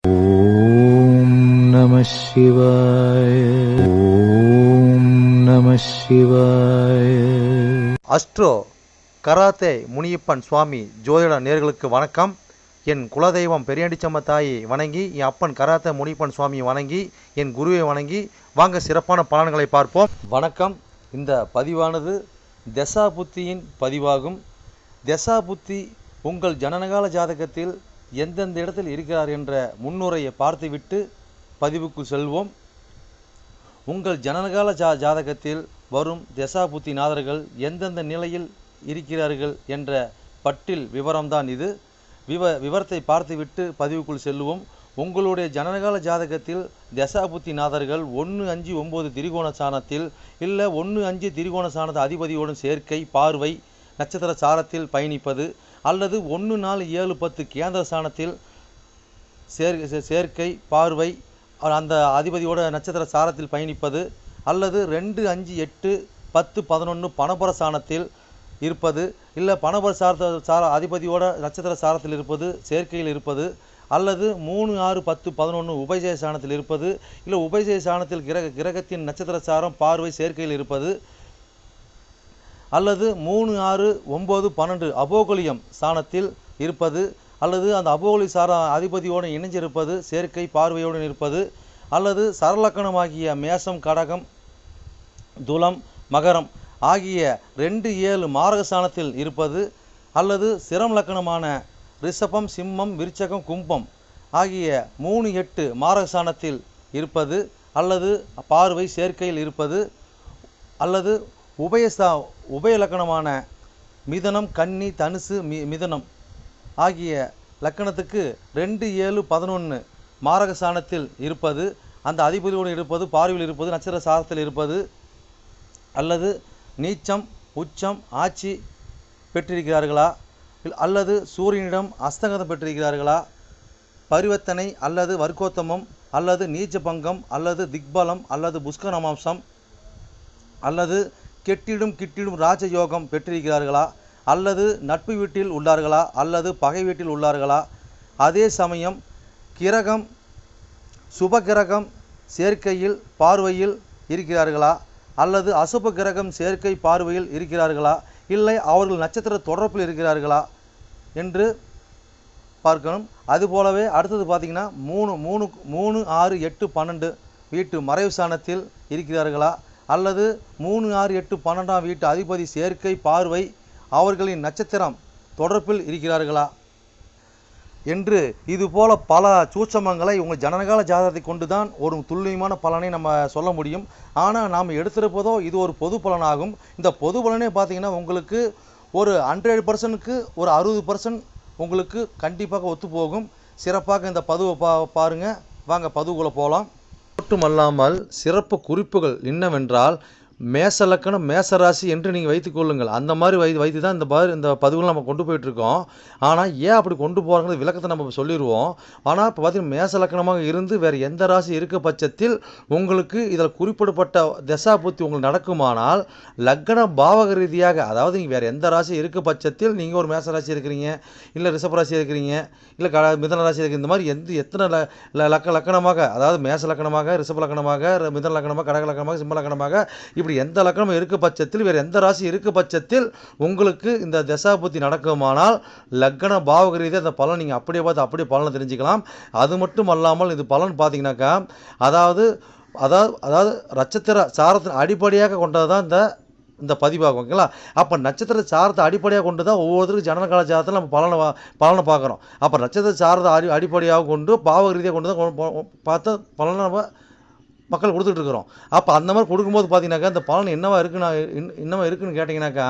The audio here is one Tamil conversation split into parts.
ஓம் நம சிவாய. ஓம் நம சிவாய. அஸ்ட்ரோ கராத்தே முனியப்பன் சுவாமி ஜோதிட நேயர்களுக்கு வணக்கம். என் குலதெய்வம் பெரியாண்டிச்சம்ம தாயை வணங்கி, என் அப்பன் கராத்தே முனியப்பன் சுவாமியை வணங்கி, என் குருவை வணங்கி வாங்க சிறப்பான பலன்களை பார்ப்போம். வணக்கம். இந்த பதிவானது தசா புத்தியின் பதிவாகும். தசா புத்தி உங்கள் ஜனனகால ஜாதகத்தில் எந்தெந்த இடத்தில் இருக்கிறார் என்ற முன்னுரையை பார்த்துவிட்டு பதிவுக்கு செல்வோம். உங்கள் ஜனனகால ஜாதகத்தில் வரும் தசா புத்தி நாதர்கள் எந்தெந்த நிலையில் இருக்கிறார்கள் என்ற பட்டியல் விவரம்தான் இது. விவரத்தை பார்த்துவிட்டு பதிவுக்குள் செல்வோம். உங்களுடைய ஜனனகால ஜாதகத்தில் தசா புத்தி நாதர்கள் 1-5-9 திரிகோண சாணத்தில் இல்லை 1-5 திரிகோண சாணத அதிபதியோடும் சேர்க்கை, பார்வை, நட்சத்திர சாரத்தில் பயணிப்பது, அல்லது 1-4-7-10 கேந்திர சாணத்தில் சேர்க்கை, பார்வை, அந்த அதிபதியோட நட்சத்திர சாரத்தில் பயணிப்பது, அல்லது 2-5-8-10-11 பணபர சாணத்தில் இருப்பது, இல்லை பணபர அதிபதியோட நட்சத்திர சாரத்தில் இருப்பது, சேர்க்கையில் இருப்பது, அல்லது 3-6-10-11 உபஜய சாணத்தில் இருப்பது, இல்லை உபஜய சாணத்தில் கிரகத்தின் நட்சத்திர சாரம், பார்வை, சேர்க்கையில் இருப்பது, அல்லது 3-6-9-12 அபோகலியம் சாணத்தில் இருப்பது, அல்லது அந்த அபோகலி சார அதிபதியோடு இணைஞ்சிருப்பது, சேர்க்கை, பார்வையோடு இருப்பது, அல்லது சரலக்கணமாகிய மேசம், கடகம், துலம், மகரம் ஆகிய 2-7 மாரக சாணத்தில் இருப்பது, அல்லது சிரம் லக்கணமான ரிஷபம், சிம்மம், விருச்சகம், கும்பம் ஆகிய 3-8 மாரக சாணத்தில் இருப்பது, அல்லது பார்வை, சேர்க்கையில் இருப்பது, அல்லது உபய லக்கணமான மிதனம், கன்னி, தனுசு, மிதனம் ஆகிய லக்கணத்துக்கு 2-7-11 மாரக சாணத்தில் இருப்பது, அந்த அதிபதியோடு இருப்பது, பார்வையில் இருப்பது, நட்சத்திர சாரத்தில் இருப்பது, அல்லது நீச்சம், உச்சம், ஆட்சி பெற்றிருக்கிறார்களா, அல்லது சூரியனிடம் அஸ்தங்கதம் பெற்றிருக்கிறார்களா, பரிவர்த்தனை அல்லது வர்க்கோத்தமம், அல்லது நீச்ச பங்கம், அல்லது திக்பலம், அல்லது புஷ்கரமாம்சம், அல்லது கிட்டிடும் ராஜயோகம் பெற்றிருக்கிறார்களா, அல்லது நட்பு வீட்டில் உள்ளார்களா, அல்லது பகை வீட்டில் உள்ளார்களா, அதே சமயம் கிரகம் சுப கிரகம் சேர்க்கையில் பார்வையில் இருக்கிறார்களா, அல்லது அசுப கிரகம் சேர்க்கை பார்வையில் இருக்கிறார்களா, இல்லை அவர்கள் நட்சத்திர தொடர்பில் இருக்கிறார்களா என்று பார்க்கணும். அதுபோலவே அடுத்தது பார்த்திங்கன்னா 3-6-8-12 வீட்டு மறைவு சாணத்தில் இருக்கிறார்களா, அல்லது 3-6-8-12 வீட்டு அதிபதி சேர்க்கை, பார்வை அவர்களின் நட்சத்திரம் தொடர்பில் இருக்கிறார்களா என்று இதுபோல பல சூட்சமங்களை உங்கள் ஜனனகால ஜாதகத்தை கொண்டு தான் ஒரு துல்லியமான பலனை நம்ம சொல்ல முடியும். ஆனால் நாம் எடுத்திருப்பதோ இது ஒரு பொது பலனாகும். இந்த பொது பலனே பார்த்திங்கன்னா உங்களுக்கு ஒரு 100%க்கு ஒரு 60% உங்களுக்கு கண்டிப்பாக ஒத்துப்போகும். சிறப்பாக இந்த பதிவை பாருங்கள். வாங்க பதிவுக்குள்ளே போகலாம். மட்டுமல்லாமல் சிறப்பு குறிப்புகள் என்னவென்றால், மேச லக்கணம், மேசராசி என்று நீங்கள் வைத்துக்கொள்ளுங்கள். அந்த மாதிரி வைத்து தான் இந்த பதிவுகள் நம்ம கொண்டு போயிட்டுருக்கோம். ஆனால் ஏன் அப்படி கொண்டு போகிறாங்க விளக்கத்தை நம்ம சொல்லிடுவோம். ஆனால் இப்போ பார்த்தீங்கன்னா மேச லக்கணமாக இருந்து வேறு எந்த ராசி இருக்க பட்சத்தில் உங்களுக்கு இதில் குறிப்பிடப்பட்ட தசா புத்தி உங்களுக்கு நடக்குமானால், லக்கண பாவக ரீதியாக, அதாவது நீங்கள் வேறு எந்த ராசி இருக்க பட்சத்தில் நீங்கள் ஒரு மேச ராசி இருக்கிறீங்க, இல்லை ரிஷபராசி இருக்கிறீங்க, இல்லை மிதன ராசி இருக்கிற, இந்த மாதிரி எத்தனை லக்கணமாக, அதாவது மேச லக்கணமாக, ரிஷப லக்கணமாக, மிதன லக்கணமாக, கடக லக்கணமாக, சிம்ம லக்கணமாக, இப்படி எந்த லக்கணம் இருக்க பட்சத்தில் வேறு எந்த ராசி இருக்க பட்சத்தில் உங்களுக்கு இந்த தசா புத்தி நடக்குமானால் லக்கண பாவக ரீதியாக அந்த பலன் நீங்கள் அப்படியே பார்த்து அப்படியே பலனை தெரிஞ்சுக்கலாம். அது மட்டும் அல்லாமல் இது பலன் பார்த்தீங்கன்னாக்கா, அதாவது நட்சத்திர சாரத்தின் அடிப்படையாக கொண்டது தான் இந்த பதிவாகும். ஓகேங்களா? அப்போ நட்சத்திர சாரத்தை அடிப்படையாக கொண்டு தான் ஒவ்வொருத்தருக்கும் ஜனனகால ஜாதகத்தில் நம்ம பலனை பார்க்குறோம். அப்போ நட்சத்திர சாரத்தை அடிப்படையாக கொண்டு பாவக ரீதியாக கொண்டு தான் பார்த்து பலனை நம்ம மக்கள் கொடுத்துட்ருக்குறோம். அப்போ அந்த மாதிரி கொடுக்கும்போது பார்த்தீங்கன்னாக்கா இந்த பலன் என்னவா இருக்குன்னு கேட்டிங்கனாக்கா,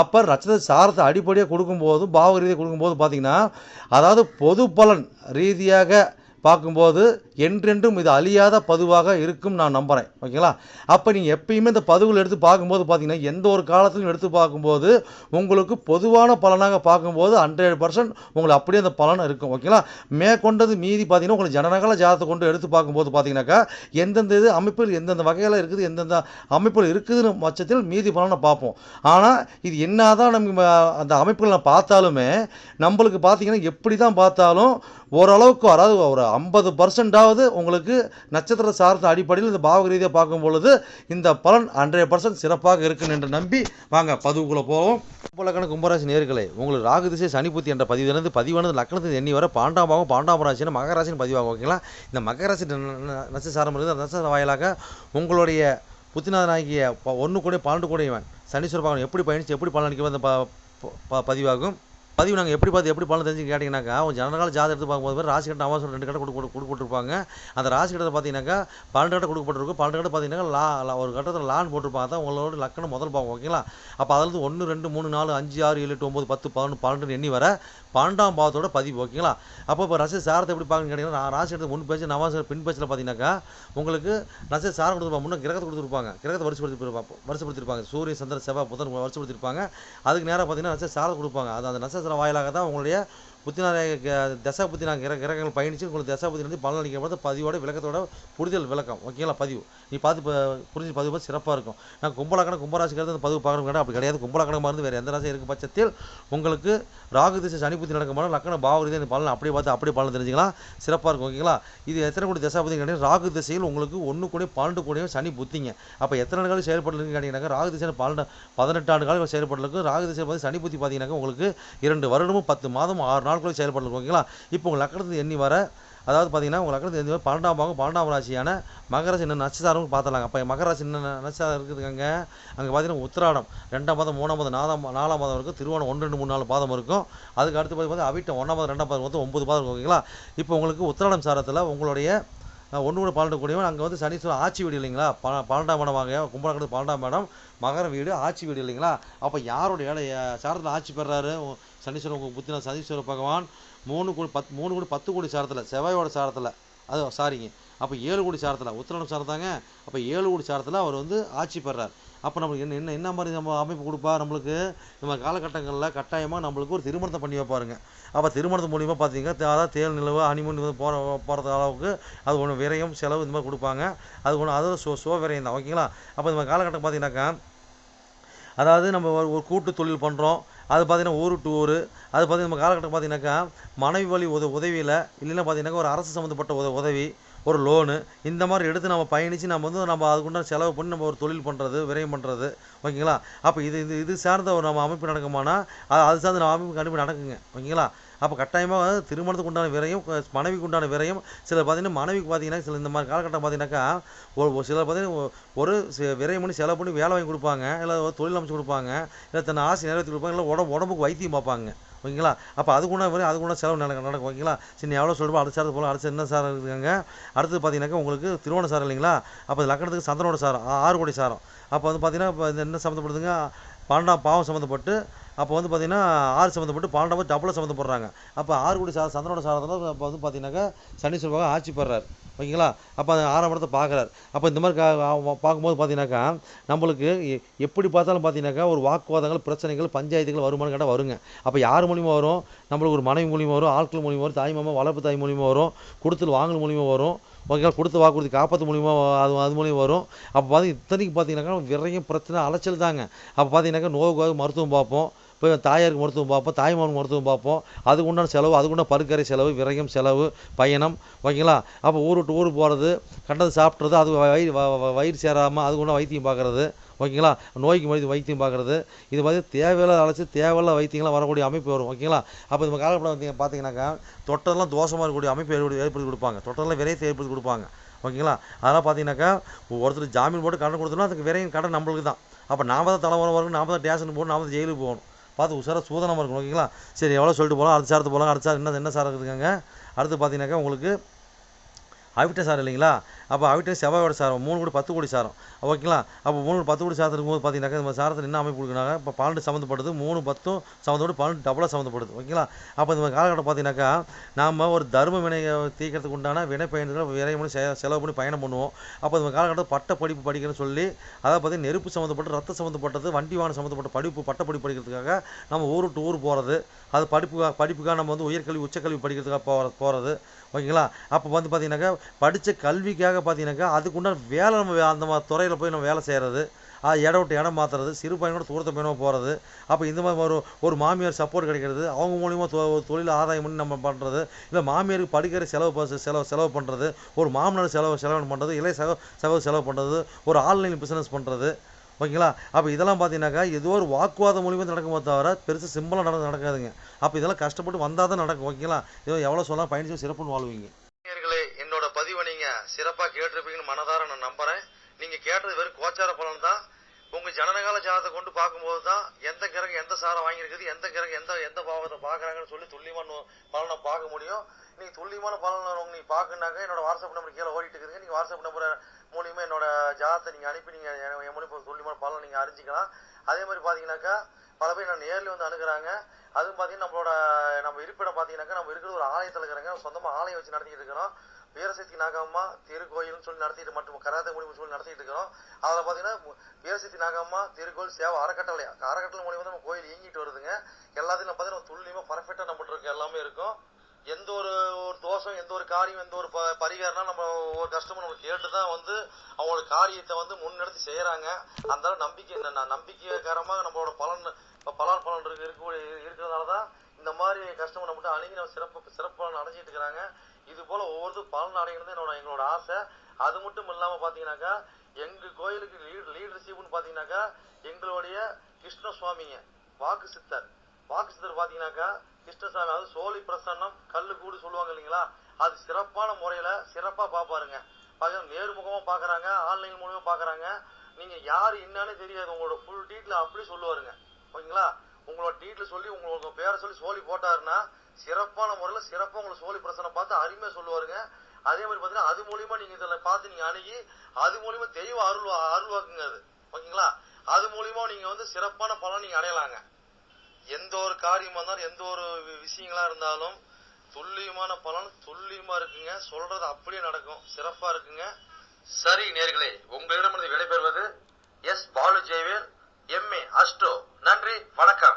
அப்போ நட்சத்திர சாரத்தை அடிப்படையாக கொடுக்கும்போது பாவக ரீதியாக கொடுக்கும்போது பார்த்தீங்கன்னா, அதாவது பொது பலன் ரீதியாக பார்க்கும்போது என்றென்றும் இது அழியாத பதிவாக இருக்கும் நான் நம்புகிறேன். ஓகேங்களா? அப்போ நீங்கள் எப்பயுமே இந்த பதிவுகள் எடுத்து பார்க்கும்போது பார்த்தீங்கன்னா, எந்த ஒரு காலத்திலும் எடுத்து பார்க்கும்போது உங்களுக்கு பொதுவான பலனாக பார்க்கும்போது 100% உங்களுக்கு அப்படியே அந்த பலன் இருக்கும். ஓகேங்களா? மேற்கொண்டது மீதி பார்த்தீங்கன்னா, உங்களுக்கு ஜனனகால ஜாதகத்தை கொண்டு எடுத்து பார்க்கும்போது பார்த்தீங்கன்னாக்கா, எந்தெந்த இது அமைப்பில் எந்தெந்த வகையில் இருக்குது, எந்தெந்த அமைப்பில் இருக்குதுன்னு பட்சத்தில் மீதி பலனை பார்ப்போம். ஆனால் இது என்னதான் நம்ம அந்த அமைப்புகளை பார்த்தாலுமே நம்மளுக்கு பார்த்தீங்கன்னா, எப்படி தான் பார்த்தாலும் ஓரளவுக்கு, அதாவது ஒரு 50%ஆவது உங்களுக்கு நட்சத்திர சார்ந்த அடிப்படையில் இந்த பாவக ரீதியாக பார்க்கும் பொழுது இந்த பலன் 100% சிறப்பாக இருக்குன்னு என்று நம்பி வாங்க பதிவுக்குள்ளே போவோம். கும்பலக்கண கும்பராசி நேயர்களே, உங்களுக்கு ராகு திசை சனி புத்தி என்ற பதிவானது லக்னத்தில் எண்ணி வர பாண்டாபாகம் பாண்டாப ராசின்னு மகராசின்னு பதிவாகும். ஓகேங்களா? இந்த மகராசி நட்சத்திரம் இருக்குது. அந்த நட்சத்திர வாயிலாக உங்களுடைய புத்திநாதனாகிய 1 கூட 12 கூடையவன் சனீஸ்வர பகவான் எப்படி பயணித்து எப்படி பலன் அளிக்க அந்த பதிவாகும். பதிவு நாங்கள் எப்படி பலன் தெரிஞ்சு கேட்டிங்கனாக்கா, அவங்க ஜனகால ஜாதகம் எடுத்து பார்க்கும்போது ராசி கட்டம் அவசரம் 2 கட்டம் கொடுக்கப்பட்டிருப்பாங்க. அந்த ராசி கட்டத்தை பார்த்தீங்கன்னாக்கா 12 கட்டம் கொடுக்கப்பட்டிருக்கும். 12 கட்டம் பார்த்தீங்கன்னா ஒரு கட்டத்தில் லான் போட்டிருப்பாங்க. தான் உங்களோட லக்கணம் முதல் பாவம். ஓகேங்களா? அப்போ அதில் 1 2 3 4 5 6 7 8 9 10 11 12 எண்ணி வர 12ஆம் பாவத்தோட பதிவு. ஓகேங்களா? அப்போ இப்போ ரசி சாரத்தை எப்படி பார்க்கணும்னு கேட்டிங்கன்னா, ராசி எடுத்து முன் பேச்சு நவாசம் பின் பேச்சில் பார்த்தீங்கன்னாக்கா உங்களுக்கு ரசி சாரம் கொடுத்துருப்பாங்க. முன்னே கிரகத்தை கொடுத்துருப்பாங்க. கிரகத்தை வருஷப்படுத்திருப்பாங்க. சூரிய சந்திரன் செவ்வாய் புதன் வருஷப்படுத்திருப்பாங்க. அதுக்கு நேராக பார்த்தீங்கன்னா நட்சத்திர சாரம் கொடுப்பாங்க. அது அந்த நட்சத்திர வாயிலாக தான் உங்களுடைய புத்திநாயக தசா புத்தி நாங்கள் கிரகங்கள் பயணித்து உங்களுக்கு தசா புத்தி வந்து பலன் அளிக்கப்பட்ட பதிவோட விளக்கத்தோட புரிதல் விளக்கம். ஓகேங்களா? பதிவு நீ பார்த்து புரிஞ்சு பதிவு பார்த்து சிறப்பாக இருக்கும். நான் கும்பலக்கணம் கும்பராசிக்கிறது அந்த பதிவு பார்க்கணும் கேட்டால் அப்படி கிடையாது. கும்பலக்கணமாக இருந்து வேறு எந்த ராசி இருக்கும் பட்சத்தில் உங்களுக்கு ராகு திசை சனி புத்தி நடக்கும்போது லக்கண பாவரீதியாக இந்த பலன் அப்படியே பார்த்து அப்படியே பலன் தெரிஞ்சுக்கலாம். சிறப்பாக இருக்கும். ஓகேங்களா? இது எத்தனை கோடி தசா புத்தி கேட்டீங்கன்னா, ராகு திசையில் உங்களுக்கு 1 கோடி 12 கோடியும் சனி புத்திங்க. அப்போ எத்தனை ஆண்டுகள் செயல்பட்டுருக்குன்னு கேட்டிங்கன்னாக்கா, ராகு திசையில் 18 ஆண்டு காலம் செயல்பட்டுருக்கு. ராகு திசையில் பார்த்து சனி புத்தி பார்த்தீங்கன்னாக்கா உங்களுக்கு 2 வருடமும் 10 மாதம் 6 நாட்களும் செயல்பட்டுருக்கு. ஓகேங்களா? இப்போ உங்கள் லக்கணத்துக்கு எண்ணி வர, அதாவது பார்த்தீங்கன்னா உங்கள் லக்கணத்துக்கு எண்ணி வர 12ஆம் பாவம் 12ஆம் ராசியான மகராசி என்ன நட்சத்திரம் பார்த்தலாங்க. அப்போ மகராசி என்ன நட்சத்திரம் இருக்குதுங்க, அங்கே பார்த்தீங்கன்னா உத்திராடம் 2ஆம் பாதம் 3ஆம் பாதம் 4ஆம் பாதம் இருக்கும். திருவோணம் 1 2 3 4 பாதம் இருக்கும். அதுக்கு அடுத்து பார்த்தீங்கன்னா அவிட்டம் 1ஆம் பாதம் 2ஆம் பாதம் மொத்தம் 9 பாதம் இருக்கும். ஓகேங்களா? இப்போ உங்களுக்கு உத்திராடம் சாரத்தில் உங்களுடைய 1 கூட 12 கூடியவன் அங்கே வந்து சனீஸ்வரன் ஆட்சி வீடு இல்லைங்களா? 12ஆம் இடமாக கும்பலக்கணத்து 12ஆம் இடம் மகர வீடு ஆட்சி வீடு இல்லைங்களா? அப்போ யாருடைய சாரத்தில் ஆட்சி பெறாரு சனீஸ்வரன்? உங்கள் புத்தினா சனீஸ்வர பகவான் 3 கூட 10 கோடி சாரத்தில் செவ்வாயோட சாரத்தில், அது சாரிங்க, அப்போ 7 கோடி சாரத்தில் உத்திராடம் சாரத்தாங்க. அப்போ 7 கோடி சாரத்தில் அவர் வந்து ஆட்சி பெறார். அப்போ நம்மளுக்கு என்ன மாதிரி நம்ம அமைப்பு கொடுப்பா நம்மளுக்கு? நம்ம காலகட்டங்களில் கட்டாயமாக நம்மளுக்கு ஒரு திருமணத்தை பண்ணி வைப்பாருங்க. அப்போ திருமணத்து மூலிமா பார்த்தீங்கன்னா, அதாவது தேல் நிலவு ஹனிமூன் போகிறது அளவுக்கு அது ஒன்று விரயம் செலவு இந்த மாதிரி கொடுப்பாங்க. அது ஒன்று அதாவது சுவ விரயம் தான். ஓகேங்களா? அப்போ இந்த காலகட்டம் பார்த்தீங்கன்னாக்கா, அதாவது நம்ம ஒரு கூட்டு தொழில் பண்ணுறோம். அது பார்த்தீங்கன்னா ஊர் டு ஊர், அது பார்த்தீங்கன்னா நம்ம காலகட்டம் பார்த்தீங்கன்னாக்கா மனைவி வழி உதவியில் இல்லைன்னா பார்த்தீங்கன்னாக்கா ஒரு அரசு சம்மந்தப்பட்ட உதவி, ஒரு லோனு, இந்த மாதிரி எடுத்து நம்ம பயணித்து நம்ம வந்து நம்ம அதுக்குண்டான செலவு பண்ணி நம்ம ஒரு தொழில் பண்ணுறது, விரயம் பண்ணுறது. ஓகேங்களா? அப்போ இது சார்ந்த ஒரு நம்ம அமைப்பு நடக்குமானா அது சார்ந்த நம்ம அமைப்பு கண்டிப்பாக நடக்குங்க. ஓகேங்களா? அப்போ கட்டாயமாக திருமணத்துக்கு உண்டான விரயம், மனைவிக்கு உண்டான விரயம், சிலர் பார்த்தீங்கன்னா மனைவிக்கு பார்த்தீங்கன்னா சில இந்த மாதிரி காலகட்டம் பார்த்தீங்கன்னாக்கா சிலர் பார்த்தீங்கன்னா ஒரு விரயம் பண்ணி செலவு பண்ணி வேலை வாங்கி கொடுப்பாங்க, இல்லை தொழில் அமைச்சு கொடுப்பாங்க, இல்லை தன்னை ஆசை நிறைவேற்றி கொடுப்பாங்க, இல்லை உடம்புக்கு வைத்தியம் பார்ப்பாங்க. ஓகேங்களா? அப்போ அதுக்குள்ள செலவு நடக்கும். ஓகேங்களா? சரி, எவ்வளோ சொல்லுவோம் அடுத்த சாரத்து போகலாம். அடுத்து என்ன சாரம் இருக்குங்க? அடுத்தது பார்த்தீங்கன்னாக்கா உங்களுக்கு திருவோண சாரம் இல்லைங்களா? அப்போ லக்கணத்துக்கு சந்திரனோட சாரம் 6 கோடி சாரம். அப்போ வந்து பார்த்தீங்கன்னா இப்போ என்ன சம்மந்தப்படுதுங்க? 12ஆம் பாவம் சம்மந்தப்பட்டு, அப்போ வந்து பார்த்தீங்கன்னா 6 சம்மந்தப்பட்டு 12ஆம் டபுளாக சம்மந்தப்படுறாங்க. அப்போ 6 கோடி சந்திரனோட சாரத்தில் அப்போ வந்து பார்த்தீங்கன்னாக்கா சனீஸ்வரன் ஆட்சி பெறார். ஓகேங்களா? அப்போ அந்த 6ஆம் இடத்தை பார்க்குறாரு. அப்போ இந்த மாதிரி பார்க்கும்போது பார்த்தீங்கன்னாக்கா நம்மளுக்கு எப்படி பார்த்தாலும் பார்த்தீங்கன்னாக்கா ஒரு வாக்குவாதங்கள், பிரச்சனைகள், பஞ்சாயத்துகள் வருமானு கேட்டால் வருங்க. அப்போ யார் மூலியமாக வரும்? நம்மளுக்கு ஒரு மனைவி மூலியமாக வரும், ஆட்கள் மூலியமாக வரும், தாய் மாமா வளர்ப்பு தாய் மூலியமாக வரும், கொடுத்தல் வாங்கல் மூலியமாக வரும். ஓகேங்களா? கொடுத்து வாக்குறுதி காப்பாற்று மூலியமாக அது மூலியம் வரும். அப்போ பார்த்தீங்கன்னா இத்தனைக்கு பார்த்தீங்கன்னாக்கா விரையும் பிரச்சனை அலைச்சல் தாங்க. அப்போ பார்த்தீங்கன்னாக்கா நோவுக்காக மருத்துவம் பார்ப்போம், இப்போ தாயாருக்கு மருத்துவம் பார்ப்போம், தாய்மாமனுக்கு மருத்துவம் பார்ப்போம், அதுக்கு உண்டான செலவு, அதுக்குண்டான பருக்கரை செலவு, விரயம் செலவு, பயணம். ஓகேங்களா? அப்போ ஊர் விட்டு ஊருக்கு போகிறது, கண்டது சாப்பிட்றது, அது வயிறு சேராமல் அதுக்குண்டான வைத்தியம் பார்க்குறது. ஓகேங்களா? நோய்க்கு வைத்தியம் பார்க்குறது. இது மாதிரி தேவையில்லாத அழைச்சி தேவையில்லாத வைத்தியங்களாம் வரக்கூடிய அமைப்பு வரும். ஓகேங்களா? அப்போ இந்த காலப்படம் பார்த்தீங்கன்னாக்கா தொட்டதெல்லாம் தோஷமாக இருக்கக்கூடிய அமைப்பு ஏற்படுத்தி கொடுப்பாங்க. தொட்டதெல்லாம் விரயத்தை ஏற்படுத்தி கொடுப்பாங்க. ஓகேங்களா? அதெல்லாம் பார்த்தீங்கன்னாக்கா ஒருத்தர் ஜாமீன் போட்டு கடன் கொடுத்தோம்னா அதுக்கு விரையும் கடன் நம்மளுக்கு தான். அப்போ நாம தான் தலைமுறை வரணும், நாம தான் ஸ்டேஷனுக்கு போகணும், நாம தான் ஜெயிலுக்கு போகணும். பார்த்து உஷாராக சூதனமாக இருக்கணும். ஓகேங்களா? சரி, எவ்வளோ சொல்லிட்டு போகலாம். அடுத்த சாரத்து போகலாம். அடுத்த சார் என்ன சாரம் இருக்குதுங்க? அடுத்து பார்த்தீங்கன்னாக்கா உங்களுக்கு அவிட்ட சாரம் இல்லைங்களா? அப்போ அவிட்ட செவ்வாயோட சாரம் 3 கூட 10 கோடி சாரம், ஓகேங்களா? அப்போ 3 10 கோடி சாரத்தில் இருக்கும்போது பார்த்தீங்கன்னாக்கா இந்த சாரத்தில் என்ன அமைப்பு கொடுக்குறாங்க? இப்போ 12 சம்மந்தப்படுது, 3 10 சம்மந்தப்பட்டு 12 டபுளாக சம்மந்தப்படுது, ஓகேங்களா? அப்போ இந்த காலகட்டம் பார்த்தீங்கன்னாக்கா நாம் ஒரு தர்ம வினையை தீர்க்கறதுக்கு உண்டான வினை பயன்களை விரை பண்ணி செலவு பண்ணி பயணம் பண்ணுவோம். அப்போ இந்த காலகட்டம் பட்ட படிப்பு படிக்கிறேன்னு சொல்லி, அதாவது பார்த்தீங்கன்னா நெருப்பு சம்மந்தப்பட்டு, ரத்த சம்மந்தப்பட்டது, வண்டி வாகனம் சம்மந்தப்பட்ட படிப்பு பட்ட படிப்பு படிக்கிறதுக்காக நம்ம ஊர் விட்டு ஊர் போகிறது, அது படிப்புக்காக நம்ம வந்து உயர்கல்வி உச்சக்கல்வி படிக்கிறதுக்காக போகிறது, ஓகேங்களா? அப்போ வந்து பார்த்தீங்கன்னாக்கா படித்த கல்விக்காக பார்த்தீங்கன்னாக்கா அதுக்குண்டான வேலை நம்ம அந்த மாதிரி துறையில் போய் நம்ம வேலை செய்கிறது, அது இடம் விட்டு இடம் மாற்றுறது, சிறு பையனோட தூரத்தை பையனோ போகிறது. அப்போ இந்த மாதிரி ஒரு மாமியார் சப்போர்ட் கிடைக்கிறது, அவங்க மூலிமா தொழில் ஆதாயம் பண்ணி நம்ம பண்ணுறது, இல்லை மாமியாருக்கு படிக்கிற செலவு பண்ணுறது, ஒரு மாமனார் செலவு பண்ணுறது, இளைய செலவு பண்ணுறது, ஒரு ஆன்லைன் பிஸ்னஸ் பண்ணுறது, ஓகேங்களா? அப்போ இதெல்லாம் பார்த்தீங்கன்னாக்கா ஏதோ ஒரு வாக்குவாதம் மூலியமாக நடக்குமே தவிர பெருசு சிம்பிளாக நடக்காதுங்க. அப்போ இதெல்லாம் கஷ்டப்பட்டு வந்தால் தான் நடக்கும், ஓகேங்களா? இதோ எவ்வளோ சொல்லலாம் பயணிச்சு சிறப்புன்னு வாழ்வீங்க. என்னோட பதிவை நீங்க சிறப்பாக கேட்டிருப்பீங்கன்னு மனதார நான் நம்புறேன். நீங்க கேட்டது வெறும் கோச்சார பலன் தான். உங்க ஜனனகால ஜாதகத்தை கொண்டு பார்க்கும்போது தான் எந்த கிரகம் எந்த சாரம் வாங்கியிருக்குது, எந்த கிரகம் எந்த பாவத்தை பார்க்குறாங்கன்னு சொல்லி துல்லியமான பலனை பார்க்க முடியும். நீங்க துல்லியமான பலன் நீங்க பார்க்கணுன்னாக்க என்னோட வாட்ஸ்அப் நம்பர் கீழே ஓடிட்டு இருக்குதுங்க. நீங்க வாட்ஸ்அப் நம்பர் மூலியமா என்னோட ஜாதகத்தை நீங்க அனுப்பி நீங்க என் மூலியமா துல்லியமான பலன் நீங்க அறிஞ்சிக்கலாம். அதே மாதிரி பாத்தீங்கன்னாக்கா பல பேர் நான் நேரில் வந்து அணுகுறாங்க. அதுவும் பார்த்தீங்கன்னா நம்ம இருப்பிடம் பார்த்தீங்கன்னாக்கா நம்ம இருக்கிற ஒரு ஆலயத்தில் இருக்கிறாங்க, சொந்தமாக ஆலயம் வச்சு நடத்திட்டு இருக்கிறோம். வீரசக்தி நாகம்மா திருக்கோயில்னு சொல்லி நடத்திட்டு மற்றும் கராத்தே மூலியமா சொல்லி நடத்திட்டு இருக்கிறோம். அதில் பார்த்தீங்கன்னா வீரசக்தி நாகம்மா திருக்கோயில் சேவை அறக்கட்டளை மூலியமா தான் நம்ம கோயில் இயங்கிட்டு வருதுங்க. எல்லாத்தையும் பார்த்தீங்கன்னா நம்ம துல்லியமாக பர்ஃபெக்டாக நம்மகிட்ட இருக்க எல்லாமே இருக்கும். எந்த ஒரு தோஷம், எந்த ஒரு காரியம், எந்த ஒரு பரிகாரம்னா நம்ம ஒரு கஸ்டமர் நம்ம கேட்டு தான் வந்து அவங்களோட காரியத்தை வந்து முன்னெடுத்து செய்கிறாங்க. அந்த நம்பிக்கைகரமாக நம்மளோட பலன் இருக்கிறதுனால தான் இந்த மாதிரி கஸ்டமர் நம்மகிட்ட அணுகி நம்ம சிறப்பு பலன் அடைஞ்சிட்டு இருக்கிறாங்க. இது போல ஒவ்வொரு பலன் அடைகிறது எங்களோட ஆசை. அது மட்டும் இல்லாமல் பார்த்தீங்கன்னாக்கா எங்கள் கோயிலுக்கு லீடர்ஷிப்னு பார்த்தீங்கன்னாக்கா எங்களுடைய கிருஷ்ணசுவாமிங்க வாக்கு சித்தர் பார்த்தீங்கன்னாக்கா கிருஷ்ணசாமி, அதாவது சோழி பிரசன்னம் கல்லு கூடு சொல்லுவாங்க இல்லைங்களா, அது சிறப்பான முறையில் சிறப்பாக பார்ப்பாருங்க. நேர்முகமாக பார்க்குறாங்க, ஆன்லைன் மூலமாக பார்க்குறாங்க. நீங்கள் யார் என்னன்னு தெரியாது, உங்களோட ஃபுல் டீட்டில் அப்படி சொல்லுவாருங்க, ஓகேங்களா? உங்களோட டீட்டில் சொல்லி உங்களுக்கு பேரை சொல்லி சோழி போட்டாருன்னா சிறப்பான முறையில் சிறப்பாக உங்களை சோழி பிரசனம் பார்த்து அருமையாக சொல்லுவாருங்க. அதே மாதிரி பார்த்தீங்கன்னா அது மூலியமா நீங்கள் இதில் பார்த்து நீங்கள் அணுகி அது மூலியமா தெய்வ அருள்வாக்குங்க அது, ஓகேங்களா? அது மூலியமா நீங்கள் வந்து சிறப்பான பலன் நீங்கள் அடையலாங்க. எந்த ஒரு காரியமா இருந்தாலும் எந்த ஒரு விஷயங்களா இருந்தாலும் துல்லியமான பலன் துல்லியமா இருக்குங்க. சொல்றது அப்படியே நடக்கும், சிறப்பா இருக்குங்க. சரி நேயர்களே, உங்களிடமிருந்து விடைபெறுவது S. Balu Jayavel, MA astro. நன்றி, வணக்கம்.